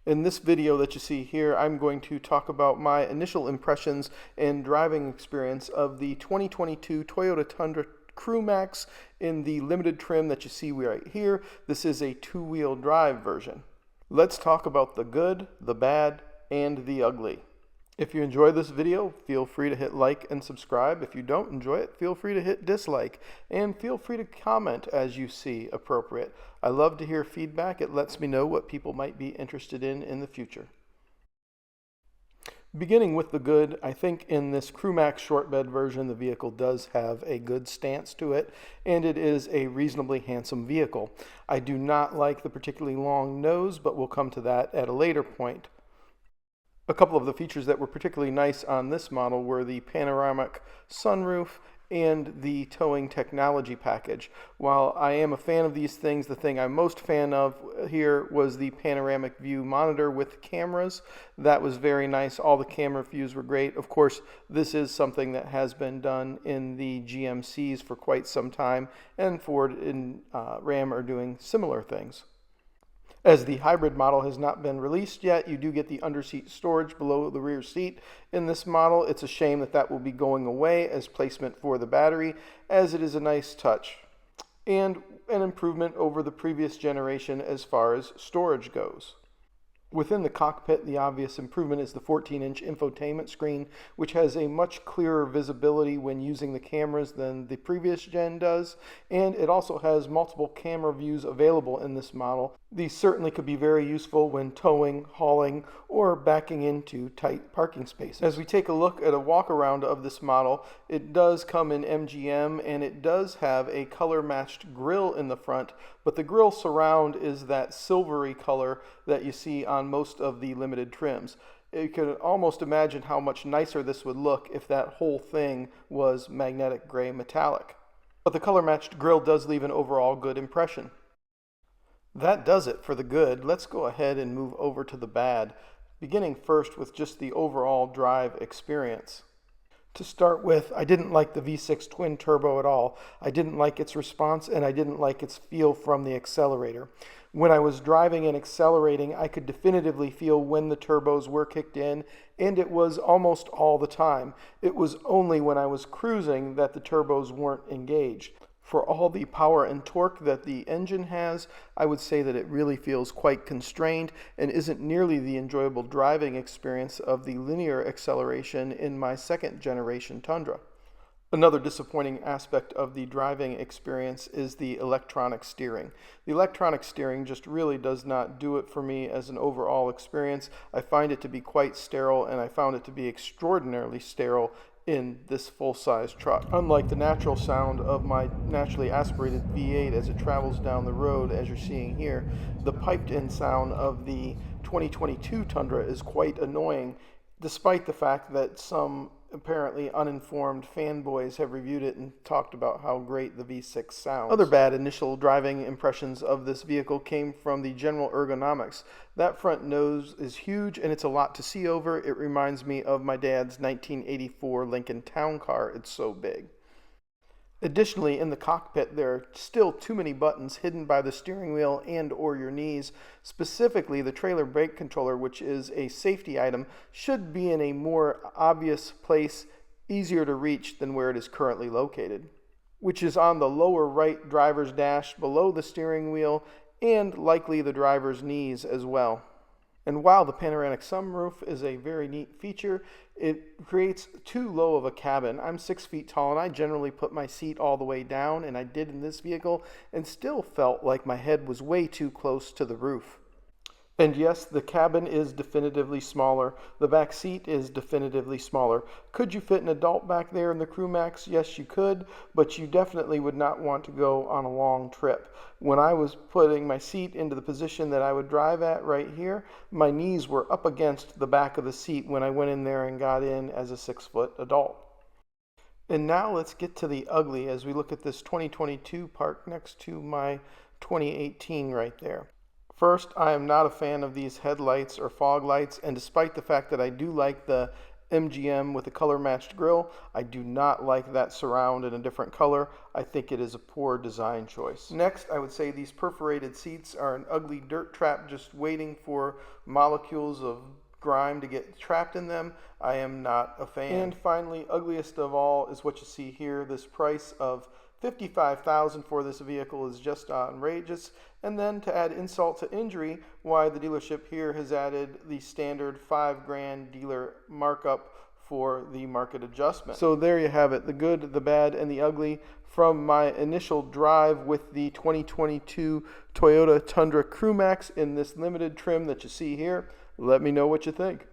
In this video that you see here, I'm going to talk about my initial impressions and driving experience of the 2022 Toyota Tundra Crewmax in the limited trim that you see right here. This is a two-wheel drive version. Let's talk about the good, the bad, and the ugly. If you enjoy this video, feel free to hit like and subscribe. If you don't enjoy it, feel free to hit dislike, and feel free to comment as you see appropriate. I love to hear feedback. It lets me know what people might be interested in the future. Beginning with the good, I think in this Crewmax short bed version, the vehicle does have a good stance to it, and it is a reasonably handsome vehicle. I do not like the particularly long nose, but we'll come to that at a later point. A couple of the features that were particularly nice on this model were the panoramic sunroof and the towing technology package. While I am a fan of these things, the thing I'm most fan of here was the panoramic view monitor with cameras. That was very nice. All the camera views were great. Of course, this is something that has been done in the GMCs for quite some time, and Ford and Ram are doing similar things. As the hybrid model has not been released yet, you do get the underseat storage below the rear seat in this model. It's a shame that that will be going away as placement for the battery, as it is a nice touch and an improvement over the previous generation as far as storage goes. Within the cockpit, the obvious improvement is the 14-inch infotainment screen, which has a much clearer visibility when using the cameras than the previous gen does, and it also has multiple camera views available in this model. These certainly could be very useful when towing, hauling, or backing into tight parking spaces. As we take a look at a walk-around of this model, it does come in MGM, and it does have a color-matched grille in the front, but the grille surround is that silvery color that you see on most of the limited trims. You can almost imagine how much nicer this would look if that whole thing was magnetic gray metallic. But the color-matched grille does leave an overall good impression. That does it for the good. Let's go ahead and move over to the bad, beginning first with just the overall drive experience. To start with, I didn't like the V6 twin turbo at all. I didn't like its response, and I didn't like its feel from the accelerator. When I was driving and accelerating, I could definitively feel when the turbos were kicked in, and it was almost all the time. It was only when I was cruising that the turbos weren't engaged. For all the power and torque that the engine has, I would say that it really feels quite constrained and isn't nearly the enjoyable driving experience of the linear acceleration in my second generation Tundra. Another disappointing aspect of the driving experience is the electronic steering. The electronic steering just really does not do it for me as an overall experience. I find it to be quite sterile, and I found it to be extraordinarily sterile in this full-size truck. Unlike the natural sound of my naturally aspirated V8 as it travels down the road, as you're seeing here, the piped-in sound of the 2022 Tundra is quite annoying, despite the fact that some apparently uninformed fanboys have reviewed it and talked about how great the V6 sounds. Other bad initial driving impressions of this vehicle came from the general ergonomics. That front nose is huge, and it's a lot to see over. It reminds me of my dad's 1984 Lincoln Town Car. It's so big. Additionally, in the cockpit, there are still too many buttons hidden by the steering wheel and or your knees. Specifically, the trailer brake controller, which is a safety item, should be in a more obvious place, easier to reach than where it is currently located, which is on the lower right driver's dash below the steering wheel and likely the driver's knees as well. And while the panoramic sunroof is a very neat feature, it creates too low of a cabin. I'm 6 feet tall, and I generally put my seat all the way down, and I did in this vehicle, and still felt like my head was way too close to the roof. And yes, the cabin is definitively smaller. The back seat is definitively smaller. Could you fit an adult back there in the Crewmax? Yes, you could, but you definitely would not want to go on a long trip. When I was putting my seat into the position that I would drive at right here, my knees were up against the back of the seat when I went in there and got in as a 6-foot adult. And now let's get to the ugly as we look at this 2022 parked next to my 2018 right there. First, I am not a fan of these headlights or fog lights, and despite the fact that I do like the MGM with a color matched grille. I do not like that surround in a different color. I think it is a poor design choice. Next, I would say these perforated seats are an ugly dirt trap just waiting for molecules of grime to get trapped in them. I am not a fan. And finally, ugliest of all is what you see here. This price of $55,000 for this vehicle is just outrageous. And then to add insult to injury, why the dealership here has added the standard $5,000 dealer markup for the market adjustment. So there you have it, the good, the bad, and the ugly from my initial drive with the 2022 Toyota Tundra Crewmax in this limited trim that you see here. Let me know what you think.